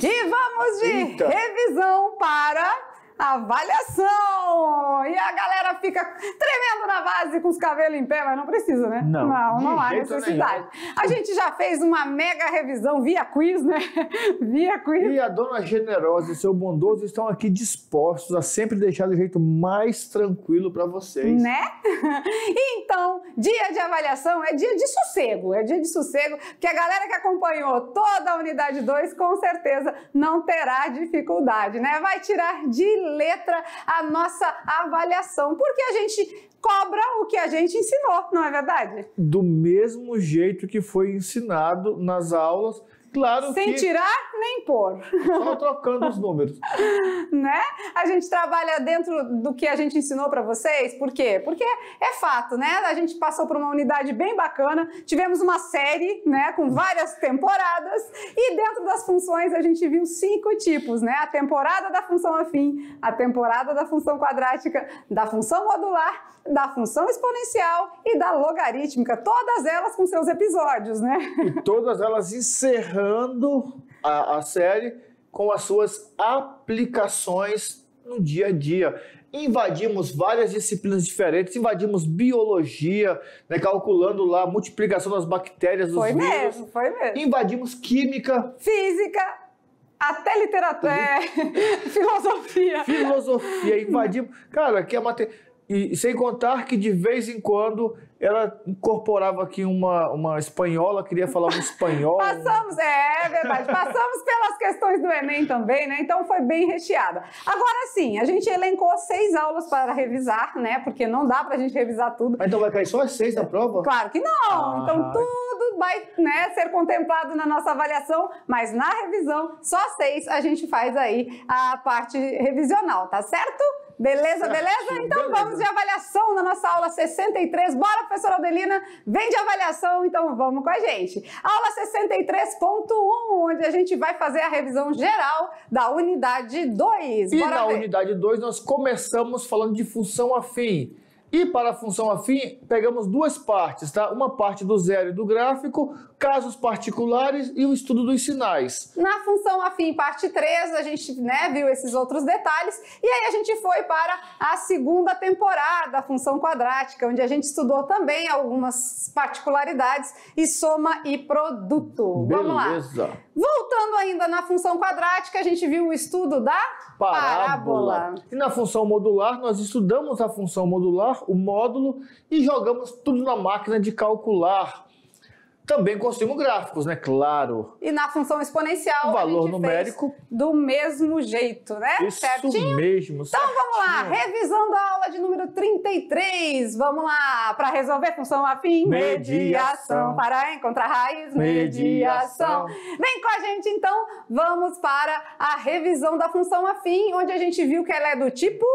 E vamos de revisão para avaliação! E a galera fica tremendo na base com os cabelos em pé, mas não precisa, né? Não há necessidade. A gente já fez uma mega revisão via quiz, né? Via quiz. E a dona Generosa e seu bondoso estão aqui dispostos a sempre deixar do jeito mais tranquilo para vocês. Né? Então, dia de avaliação é dia de sossego. É dia de sossego, que a galera que acompanhou toda a unidade 2 com certeza não terá dificuldade, né? Vai tirar de letra a nossa avaliação, porque a gente cobra o que a gente ensinou, não é verdade? Do mesmo jeito que foi ensinado nas aulas, claro, sem tirar nem pôr. Só trocando os números. Né? A gente trabalha dentro do que a gente ensinou para vocês, por quê? Porque é fato, né? A gente passou por uma unidade bem bacana, tivemos uma série, né, com várias temporadas, e dentro das funções a gente viu 5 tipos, né? A temporada da função afim, a temporada da função quadrática, da função modular, da função exponencial e da logarítmica, todas elas com seus episódios, né? E todas elas encerrando a série com as suas aplicações no dia a dia. Invadimos várias disciplinas diferentes, invadimos biologia, né, calculando lá a multiplicação das bactérias, dos vírus. Foi mesmo. Invadimos química. Física. Até literatura, filosofia. Filosofia, invadimos. Cara, que é matéria. E sem contar que de vez em quando ela incorporava aqui uma espanhola, queria falar um espanhol. Passamos, é verdade, passamos pelas questões do Enem também, né? Então foi bem recheada. Agora sim, a gente elencou 6 aulas para revisar, né? Porque não dá pra gente revisar tudo. Mas então vai cair só as 6 da prova? Claro que não! Então tudo vai, né, ser contemplado na nossa avaliação, mas na revisão, só 6 a gente faz aí a parte revisional, tá certo? Beleza, beleza? Então vamos de avaliação na nossa aula 63. Bora, professora Adelina, vem de avaliação, então vamos com a gente. Aula 63.1, onde a gente vai fazer a revisão geral da unidade 2. E na unidade 2 nós começamos falando de função afim. E para a função afim, pegamos 2 partes, tá? Uma parte do zero e do gráfico, casos particulares e o estudo dos sinais. Na função afim, parte 3, a gente, né, viu esses outros detalhes. E aí a gente foi para a segunda temporada, a função quadrática, onde a gente estudou também algumas particularidades e soma e produto. Beleza. Vamos lá. Voltando ainda na função quadrática, a gente viu o estudo da parábola. E na função modular, nós estudamos a função modular, o módulo, e jogamos tudo na máquina de calcular. Também construímos gráficos, né? Claro. E na função exponencial, o valor a gente numérico fez do mesmo jeito, né? Isso certinho? Mesmo, Então vamos lá, revisão da aula de número 33. Vamos lá, para resolver função afim, mediação. Para encontrar raiz, mediação. Vem com a gente então, vamos para a revisão da função afim, onde a gente viu que ela é do tipo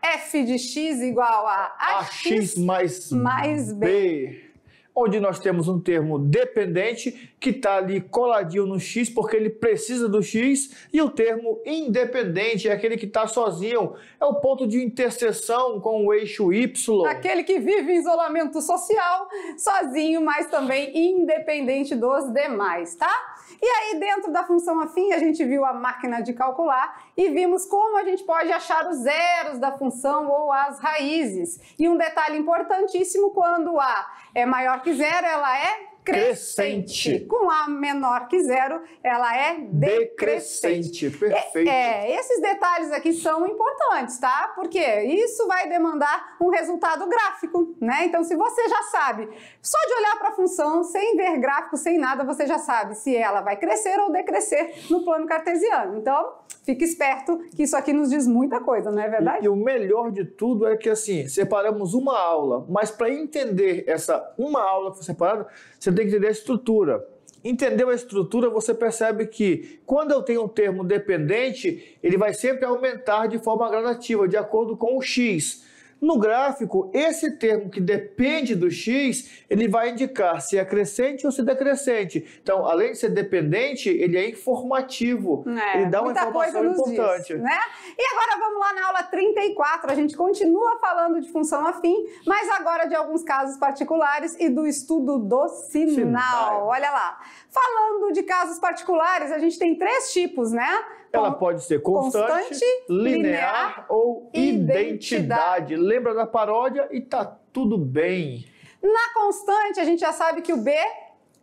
f de x igual a ax mais b. Onde nós temos um termo dependente que está ali coladinho no x porque ele precisa do x, e o termo independente é aquele que está sozinho, é o ponto de interseção com o eixo y. Aquele que vive em isolamento social, sozinho, mas também independente dos demais, tá? E aí dentro da função afim a gente viu a máquina de calcular e vimos como a gente pode achar os zeros da função ou as raízes. E um detalhe importantíssimo, quando A é maior que zero, ela é crescente. Com A menor que zero, ela é decrescente. Perfeito. Esses detalhes aqui são importantes, tá? Porque isso vai demandar um resultado gráfico, né? Então, se você já sabe, só de olhar para a função, sem ver gráfico, sem nada, você já sabe se ela vai crescer ou decrescer no plano cartesiano. Então, fique esperto que isso aqui nos diz muita coisa, não é verdade? E o melhor de tudo é que, assim, separamos uma aula, mas para entender essa uma aula que foi separada, você tem que entender a estrutura. Entendeu a estrutura, você percebe que quando eu tenho um termo dependente, ele vai sempre aumentar de forma gradativa, de acordo com o x. No gráfico, esse termo que depende do x, ele vai indicar se é crescente ou se é decrescente. Então, além de ser dependente, ele é informativo. Ele dá uma informação importante. Diz, né? E agora vamos lá na aula 34. A gente continua falando de função afim, mas agora de alguns casos particulares e do estudo do sinal. Olha lá. Falando de casos particulares, a gente tem 3 tipos, né? Ela pode ser constante, linear ou identidade. Lembra da paródia e tá tudo bem. Na constante, a gente já sabe que o B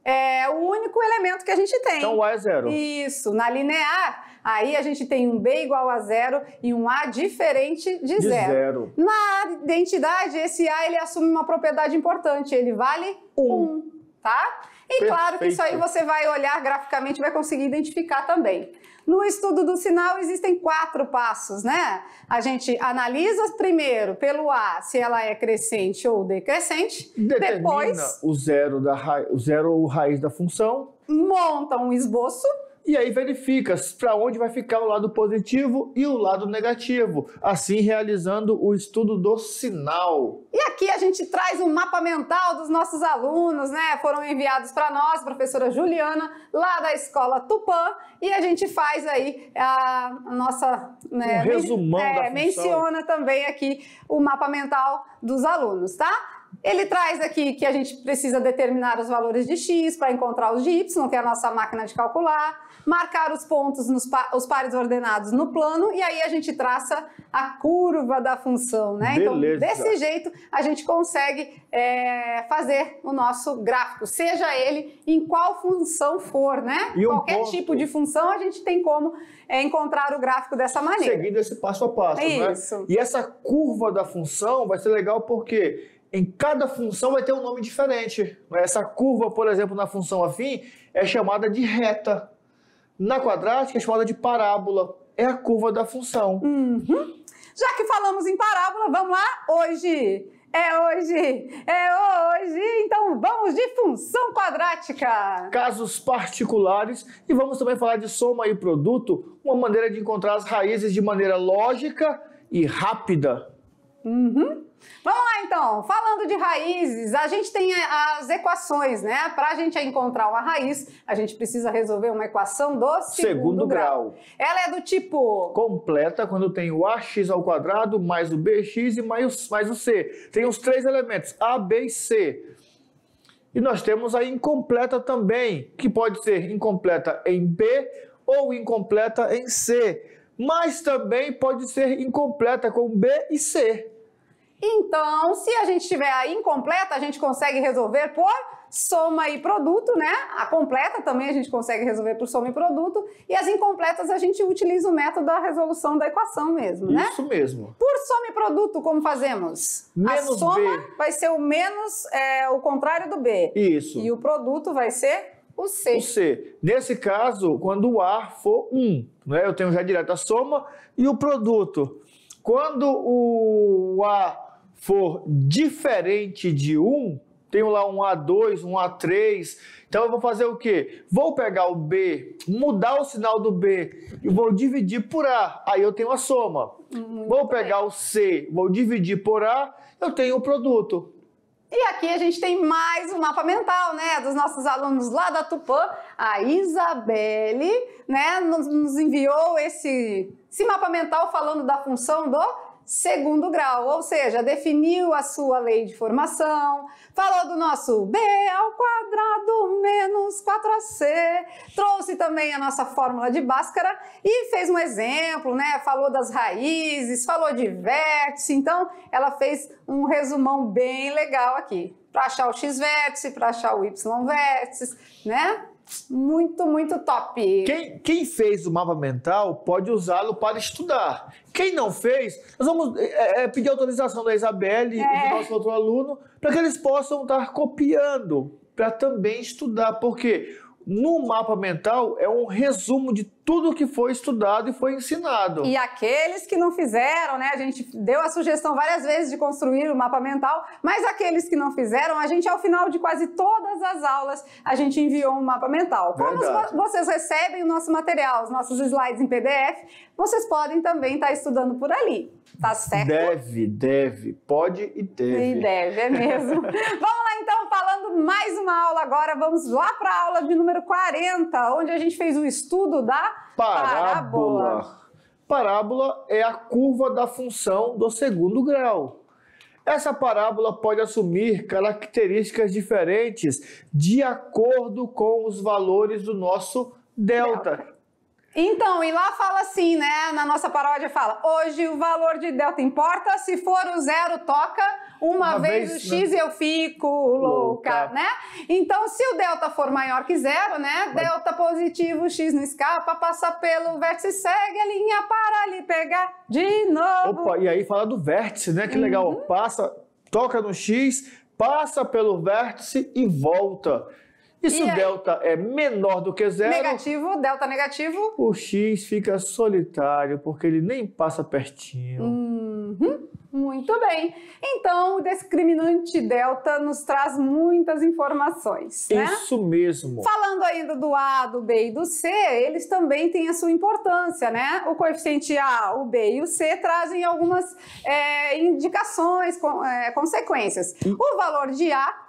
é o único elemento que a gente tem. Então o A é 0. Isso. Na linear, aí a gente tem um B igual a 0 e um A diferente de 0. Na identidade, esse A ele assume uma propriedade importante. Ele vale 1, tá? E claro que isso aí você vai olhar graficamente e vai conseguir identificar também. No estudo do sinal existem 4 passos, né? A gente analisa primeiro pelo A se ela é crescente ou decrescente. Determina depois o zero ou raiz da função. Monta um esboço. E aí verifica para onde vai ficar o lado positivo e o lado negativo, assim realizando o estudo do sinal. E aqui a gente traz um mapa mental dos nossos alunos, né? Foram enviados para nós, professora Juliana, lá da escola Tupã, e a gente faz aí a nossa... Né, um resumão da função. Menciona também aqui o mapa mental dos alunos, tá? Ele traz aqui que a gente precisa determinar os valores de x para encontrar os de y, que é a nossa máquina de calcular, marcar os pontos, os pares ordenados no plano, e aí a gente traça a curva da função, né? Beleza. Então, desse jeito, a gente consegue fazer o nosso gráfico, seja ele em qual função for, né? E qualquer tipo de função, a gente tem como encontrar o gráfico dessa maneira. Seguindo esse passo a passo, Isso. Né? E essa curva da função vai ser legal porque em cada função vai ter um nome diferente. Essa curva, por exemplo, na função afim, é chamada de reta. Na quadrática é chamada de parábola. É a curva da função. Já que falamos em parábola, vamos lá? Hoje! Então vamos de função quadrática. Casos particulares e vamos também falar de soma e produto, uma maneira de encontrar as raízes de maneira lógica e rápida. Vamos lá então, falando de raízes, a gente tem as equações, né? Para a gente encontrar uma raiz, a gente precisa resolver uma equação do segundo grau. Ela é do tipo... completa, quando tem o ax ao quadrado mais o bx e mais o c. Tem os 3 elementos, a, b e c. E nós temos a incompleta também, que pode ser incompleta em b ou incompleta em c. Mas também pode ser incompleta com b e c. Então, se a gente tiver a incompleta, a gente consegue resolver por soma e produto, né? A completa também a gente consegue resolver por soma e produto. E as incompletas a gente utiliza o método da resolução da equação mesmo, né? Isso mesmo. Por soma e produto, como fazemos? Menos a soma B. vai ser o menos, o contrário do B. Isso. E o produto vai ser o C. O C. Nesse caso, quando o A for 1, né? Eu tenho já direto a soma e o produto. Quando o A for diferente de 1, tenho lá um A2, um A3, então eu vou fazer o quê? Vou pegar o B, mudar o sinal do B e vou dividir por A, aí eu tenho a soma. Vou pegar o C, vou dividir por A, eu tenho o produto. E aqui a gente tem mais um mapa mental, né, dos nossos alunos lá da Tupã. A Isabelle, né, nos enviou esse mapa mental falando da função do segundo grau, ou seja, definiu a sua lei de formação, falou do nosso b ao quadrado menos 4ac, trouxe também a nossa fórmula de Bhaskara e fez um exemplo, né? Falou das raízes, falou de vértice, então ela fez um resumão bem legal aqui, para achar o x-vértice, para achar o y-vértice, né? Muito, muito top. Quem fez o mapa mental pode usá-lo para estudar. Quem não fez, nós vamos pedir autorização da Isabelle e do nosso outro aluno para que eles possam estar copiando, para também estudar, porque no mapa mental é um resumo de tudo que foi estudado e foi ensinado. E aqueles que não fizeram, né? A gente deu a sugestão várias vezes de construir o mapa mental, mas aqueles que não fizeram, a gente, ao final de quase todas as aulas, a gente enviou um mapa mental. Como vocês recebem o nosso material, os nossos slides em PDF, vocês podem também estar estudando por ali, tá certo? Deve, pode e deve. E deve, é mesmo. Vamos lá então, falando mais uma aula agora, vamos lá para a aula de número 40, onde a gente fez o estudo da parábola. Parábola é a curva da função do segundo grau. Essa parábola pode assumir características diferentes de acordo com os valores do nosso delta. Então, e lá fala assim, né? Na nossa paródia fala: hoje o valor de delta importa, se for o zero, toca uma vez o x, eu fico louca, né? Então, se o delta for maior que zero, né? Delta positivo, x não escapa, passa pelo vértice, segue a linha para ali pegar de novo. Opa, e aí fala do vértice, né? Que legal. Passa, toca no x, passa pelo vértice e volta. E se o delta é menor do que zero... Negativo, delta negativo... O x fica solitário, porque ele nem passa pertinho. Muito bem. Então, o discriminante delta nos traz muitas informações, né? Isso mesmo. Falando ainda do A, do B e do C, eles também têm a sua importância, né? O coeficiente A, o B e o C trazem algumas indicações, consequências. O valor de A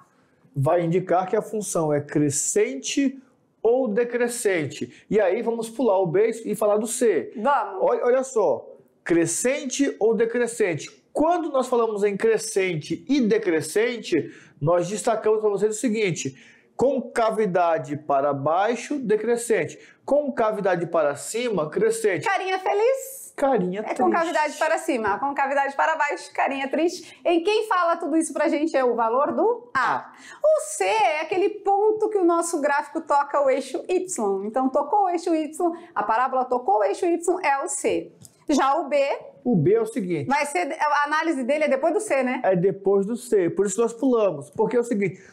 vai indicar que a função é crescente ou decrescente. E aí vamos pular o B e falar do C. Vamos. Olha só, crescente ou decrescente. Quando nós falamos em crescente e decrescente, nós destacamos para vocês o seguinte: concavidade para baixo, decrescente. Concavidade para cima, crescente. Carinha feliz? Carinha triste. Concavidade para cima, concavidade para baixo, carinha triste. E quem fala tudo isso pra gente é o valor do A. O C é aquele ponto que o nosso gráfico toca o eixo Y. Então, tocou o eixo Y, a parábola tocou o eixo Y, é o C. Já o B... O B é o seguinte... Vai ser, a análise dele é depois do C, né? É depois do C, por isso nós pulamos. Porque é o seguinte,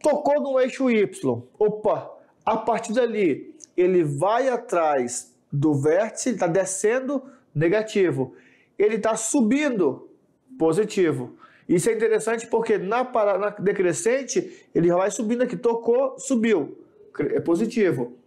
tocou no eixo Y, opa, a partir dali, ele vai atrás do vértice, ele está descendo, negativo. Ele está subindo, positivo. Isso é interessante porque na decrescente, ele vai subindo aqui. Tocou, subiu, é positivo.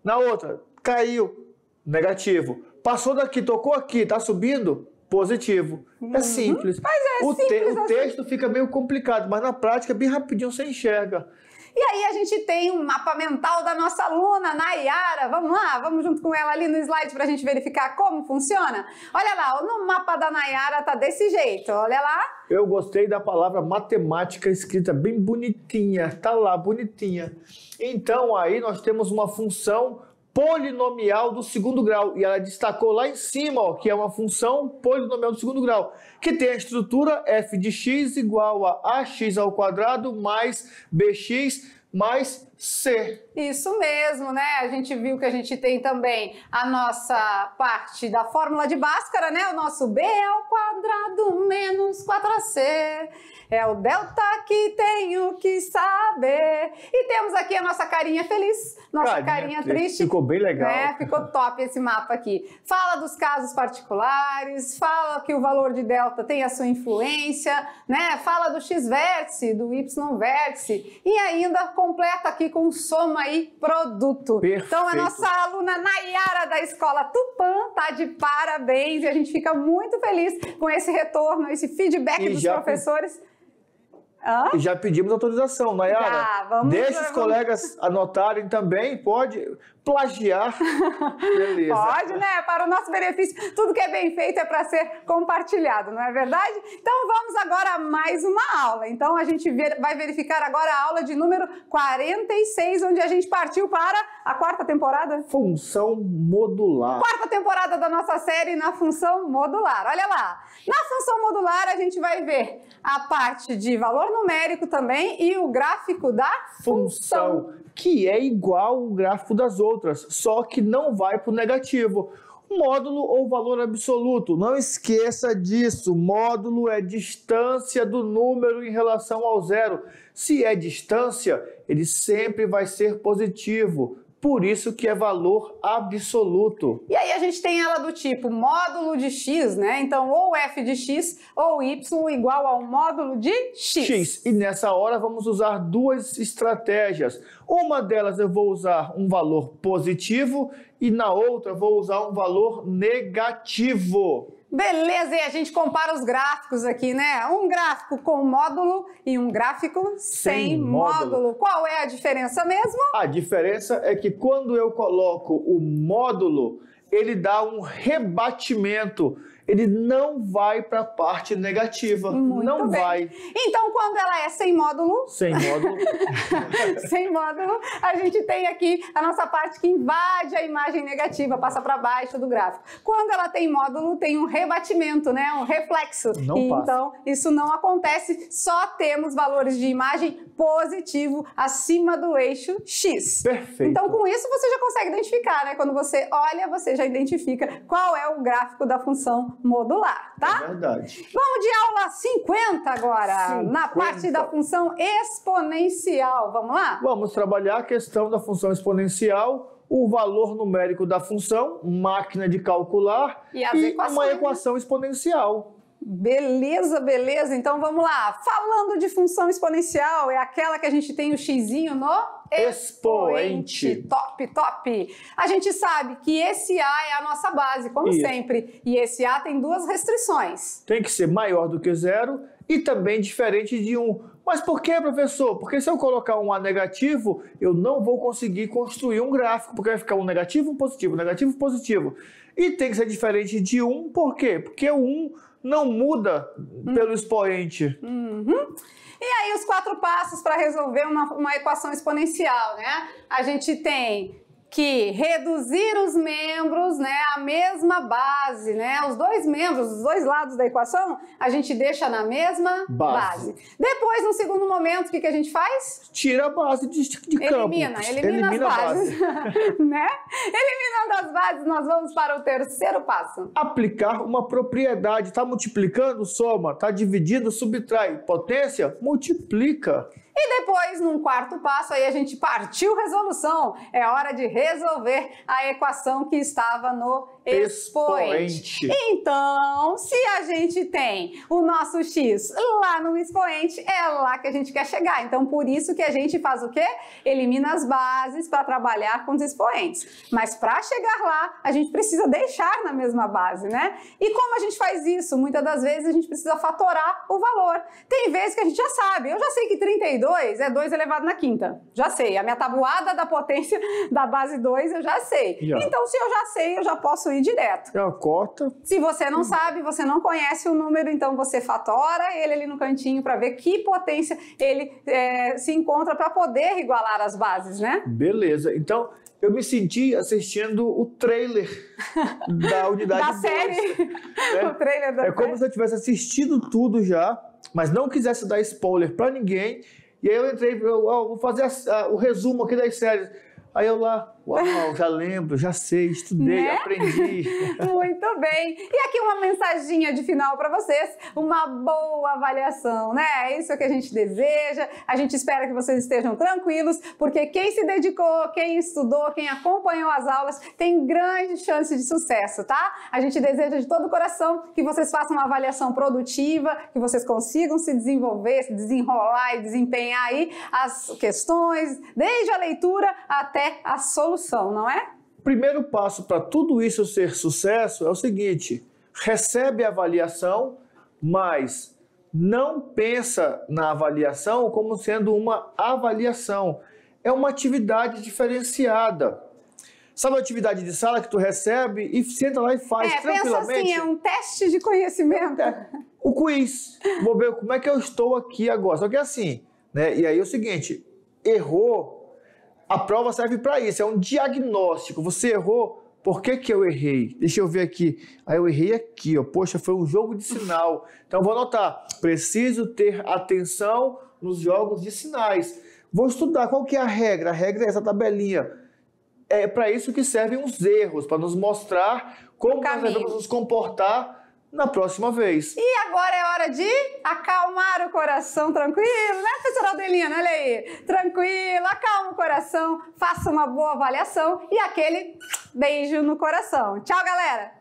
Na outra, caiu, negativo. Passou daqui, tocou aqui, está subindo, positivo. É simples. Mas simples o texto fica meio complicado, mas na prática, bem rapidinho, você enxerga. E aí a gente tem um mapa mental da nossa aluna, Nayara. Vamos lá, vamos junto com ela ali no slide para a gente verificar como funciona? Olha lá, no mapa da Nayara tá desse jeito, olha lá. Eu gostei da palavra matemática escrita bem bonitinha, tá lá, bonitinha. Então aí nós temos uma função polinomial do segundo grau, e ela destacou lá em cima, ó, que é uma função polinomial do segundo grau, que tem a estrutura f de x igual a ax ao quadrado mais bx mais c. Isso mesmo, né? A gente viu que a gente tem também a nossa parte da fórmula de Bhaskara, né? O nosso b ao quadrado menos 4ac. É o delta que tenho que saber. E temos aqui a nossa carinha feliz, nossa carinha triste. Ficou bem legal. Né? Ficou top esse mapa aqui. Fala dos casos particulares, fala que o valor de delta tem a sua influência, né? Fala do x-vértice, do y-vértice e ainda completa aqui com soma e produto. Perfeito. Então a nossa aluna Nayara da Escola Tupã tá de parabéns e a gente fica muito feliz com esse retorno, esse feedback dos professores. E já pedimos autorização, Nayara. Deixa os colegas anotarem também, pode plagiar. Beleza. Pode, né? Para o nosso benefício, tudo que é bem feito é para ser compartilhado, não é verdade? Então vamos agora a mais uma aula. Então a gente vai verificar agora a aula de número 46, onde a gente partiu para a quarta temporada. Função modular. Quarta temporada da nossa série na função modular. Olha lá. Na função modular a gente vai ver a parte de valor numérico também e o gráfico da função. Que é igual ao gráfico das outras, só que não vai para o negativo. Módulo ou valor absoluto, não esqueça disso. Módulo é distância do número em relação ao zero. Se é distância, ele sempre vai ser positivo. por isso que é valor absoluto. E aí a gente tem ela do tipo módulo de x, né? Então, ou f de x ou y igual ao módulo de x. E nessa hora vamos usar duas estratégias. Uma delas eu vou usar um valor positivo e na outra vou usar um valor negativo. Beleza, e a gente compara os gráficos aqui, né? Um gráfico com módulo e um gráfico sem módulo. Qual é a diferença mesmo? A diferença é que quando eu coloco o módulo, ele dá um rebatimento. Ele não vai para a parte negativa. Muito não bem. vai. Então, quando ela é sem módulo... Sem módulo. sem módulo, a gente tem aqui a nossa parte que invade a imagem negativa, passa para baixo do gráfico. Quando ela tem módulo, tem um rebatimento, né? Um reflexo. Não passa. Então, isso não acontece, só temos valores de imagem positivo acima do eixo X. Perfeito. Então, com isso, você já consegue identificar, né? Quando você olha, você já identifica qual é o gráfico da função modular, tá? É verdade. Vamos de aula 50 agora, 50. na parte da função exponencial. Vamos lá? Vamos trabalhar a questão da função exponencial, o valor numérico da função, máquina de calcular E as uma equações, equação exponencial. Beleza, beleza. Então vamos lá. Falando de função exponencial, é aquela que a gente tem o xizinho no Expoente. Top, top. A gente sabe que esse A é a nossa base, como Isso. sempre. E esse A tem duas restrições. Tem que ser maior do que zero e também diferente de 1. Mas por que, professor? Porque se eu colocar um A negativo, eu não vou conseguir construir um gráfico, porque vai ficar um negativo, um positivo, negativo, positivo. E tem que ser diferente de 1, por quê? Porque o 1 não muda pelo expoente. E aí os 4 passos para resolver uma equação exponencial, né? A gente tem que reduzir os membros, né, à mesma base, né? Os dois membros, os dois lados da equação, a gente deixa na mesma base. Depois, no segundo momento, o que a gente faz? Tira a base de campo. Elimina as bases. Né? Eliminando as bases, nós vamos para o terceiro passo. Aplicar uma propriedade. Está multiplicando, soma. Está dividindo, subtrai. Potência, multiplica. E depois, num quarto passo, aí a gente partiu resolução. É hora de resolver a equação que estava no expoente. Então, se a gente tem o nosso x lá no expoente, é lá que a gente quer chegar. Então, por isso que a gente faz o quê? Elimina as bases para trabalhar com os expoentes. Mas para chegar lá, a gente precisa deixar na mesma base, né? E como a gente faz isso? Muitas das vezes a gente precisa fatorar o valor. Tem vezes que a gente já sabe. Eu já sei que 32 é 2 elevado na quinta. Já sei. A minha tabuada da potência da base 2 eu já sei. Então, se eu já sei, eu já posso ir direto. É uma cota. Se você não sabe, você não conhece o número, então você fatora ele ali no cantinho para ver que potência ele se encontra para poder igualar as bases, né? Beleza. Então, eu me senti assistindo o trailer da unidade da 2, série. né? O trailer da É como se eu tivesse assistido tudo já, mas não quisesse dar spoiler para ninguém. E aí eu entrei, vou fazer o resumo aqui das séries. Aí eu lá, uau, já lembro, já sei, estudei, né? Aprendi. Muito bem. E aqui uma mensaginha de final para vocês, uma boa avaliação, né? É isso que a gente deseja. A gente espera que vocês estejam tranquilos, porque quem se dedicou, quem estudou, quem acompanhou as aulas, tem grande chance de sucesso, tá? A gente deseja de todo o coração que vocês façam uma avaliação produtiva, que vocês consigam se desenvolver, se desenrolar e desempenhar aí as questões, desde a leitura até a solução, não é? O primeiro passo para tudo isso ser sucesso é o seguinte: recebe a avaliação, mas não pensa na avaliação como sendo uma avaliação. É uma atividade diferenciada. Sabe a atividade de sala que tu recebe e senta lá e faz tranquilamente? Pensa assim, é um teste de conhecimento. O quiz. Vou ver como é que eu estou aqui agora. Só que é assim, né? E aí é o seguinte, errou. A prova serve para isso, é um diagnóstico. Você errou, por que que eu errei? Deixa eu ver aqui. Aí eu errei aqui, ó. Poxa, foi um jogo de sinal. Então eu vou anotar. Preciso ter atenção nos jogos de sinais. Vou estudar qual que é a regra. A regra é essa tabelinha. É para isso que servem os erros, para nos mostrar como nós devemos nos comportar na próxima vez. E agora é hora de acalmar o coração, tranquilo, né, professora Adelina? Olha aí, tranquilo, acalma o coração, faça uma boa avaliação e aquele beijo no coração. Tchau, galera!